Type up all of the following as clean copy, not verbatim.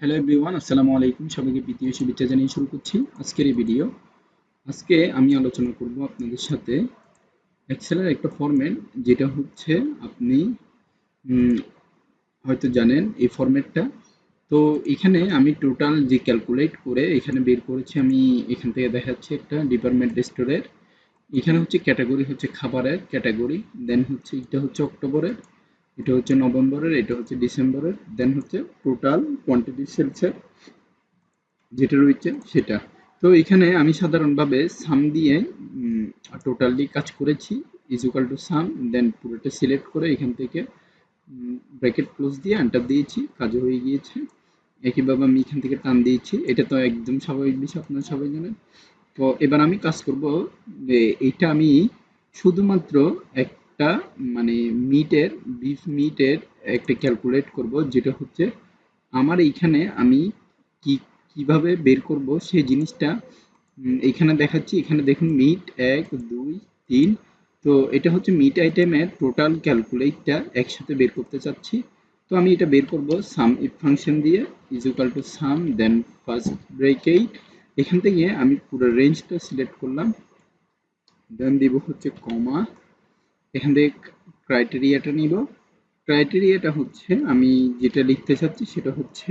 Hello everyone, আসসালামু আলাইকুম। সবাইকে প্রীতীয় শুভেচ্ছা জানিয়ে শুরু করছি আজকের এই ভিডিও। আজকে আমি আলোচনা করব আপনাদের সাথে এক্সেলের একটা ফরম্যাট, যেটা হচ্ছে আপনি উম, হয়তো জানেন এই ফরম্যাটটা। তো এখানে আমি টোটাল যে ক্যালকুলেট করে এখানে বের করেছি, আমি এখান থেকে দেখাচ্ছি একটা ডিপার্টমেন্ট স্টোরের। এখানে হচ্ছে ক্যাটাগরি হচ্ছে খাবারের ক্যাটাগরি, দেন হচ্ছে এটা হচ্ছে অক্টোবরের, এটা হচ্ছে নভেম্বরের, এটা হচ্ছে ডিসেম্বরের, দেন হচ্ছে টোটাল কোয়ান্টিটি সেলসের যেটা রয়েছে সেটা। তো এখানে আমি সাধারণভাবে সাম দিয়ে টোটালি কাজ করেছি, ইজ ইকুয়াল টু সাম, দেন পুরোটা সিলেক্ট করে এখান থেকে ব্র্যাকেট ক্লোজ দিয়ে এন্টার দিয়েছি, কাজও হয়ে গিয়েছে। একইভাবে আমি এখান থেকে টান দিয়েছি, এটা তো একদম স্বাভাবিক বিষয়, আপনারা সবাই জানেন। তো এবার আমি কাজ করব যে এইটা আমি শুধুমাত্র একটা মানে মিটের, বিফ মিটের একটা ক্যালকুলেট করব, যেটা হচ্ছে আমার এইখানে আমি কি কিভাবে বের করব সেই জিনিসটা এইখানে দেখাচ্ছি। এখানে দেখুন মিট 1 2 3। তো এটা হচ্ছে মিট আইটেমের টোটাল ক্যালকুলেটটা একসাথে বের করতে চাচ্ছি। তো আমি এটা বের করব সাম ইফ ফাংশন দিয়ে, is equal to sum, then first bracket, এখান থেকে আমি পুরো রেঞ্জটা সিলেক্ট করলাম, দেন দিব হচ্ছে কমা, এখান থেকে ক্রাইটেরিয়াটা নিব। ক্রাইটেরিয়াটা হচ্ছে আমি যেটা লিখতে চাচ্ছি সেটা হচ্ছে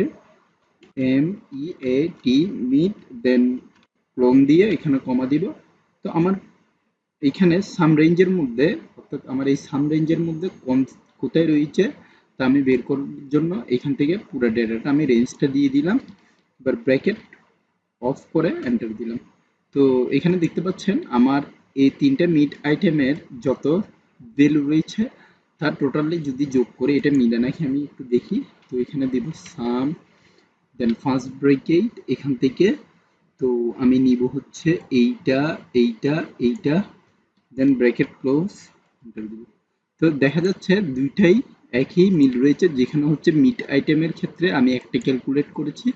MEAT মিট, দেন ক্লোন দিয়ে এখানে কমা দিব। তো আমার এখানে সাম রেঞ্জের মধ্যে, অর্থাৎ আমার এই সাম রেঞ্জের মধ্যে কোন কোথায় রয়েছে তা আমি বের করার জন্য এখান থেকে পুরো ডেটাটা আমি রেঞ্জটা দিয়ে দিলাম। এবার ব্র্যাকেট অফ করে এন্টার দিলাম। তো এখানে দেখতে পাচ্ছেন আমার এই তিনটা মিট আইটেমের যত ভ্যালু রয়েছে তার টোটালি যদি যোগ করে এটা মিলে নাকি আমি একটু দেখি। তো এখানে দিব সাম, দেন ফার্স্ট ব্রেকেট এখান থেকে। তো আমি নিব হচ্ছে এইটা, এইটা, এইটা, দেন ব্র্যাকেট ক্লোজ, এন্টার দিব। তো দেখা যাচ্ছে দুইটাই একই মিল রয়েছে, যেখানে হচ্ছে মিট আইটেমের ক্ষেত্রে আমি একটা ক্যালকুলেট করেছি,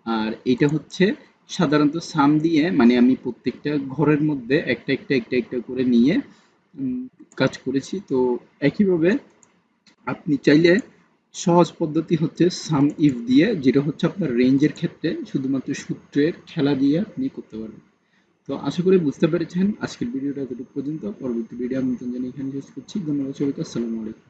আর এটা হচ্ছে সাধারণত সাম দিয়ে, মানে আমি প্রত্যেকটা ঘরের মধ্যে একটা একটা একটা একটা করে নিয়ে উম, কাজ করেছি। তো একইভাবে আপনি চাইলে সহজ পদ্ধতি হচ্ছে সাম ইফ দিয়ে, যেটা হচ্ছে আপনার রেঞ্জের ক্ষেত্রে শুধুমাত্র সূত্রের খেলা দিয়ে আপনি করতে পারবেন। তো আশা করি বুঝতে পেরেছেন। আজকের ভিডিওটা এতটুকু পর্যন্ত, পরবর্তী ভিডিও আমি জানি এখানে শেষ করছি। ধন্যবাদ সবাইকে, আসসালামু আলাইকুম।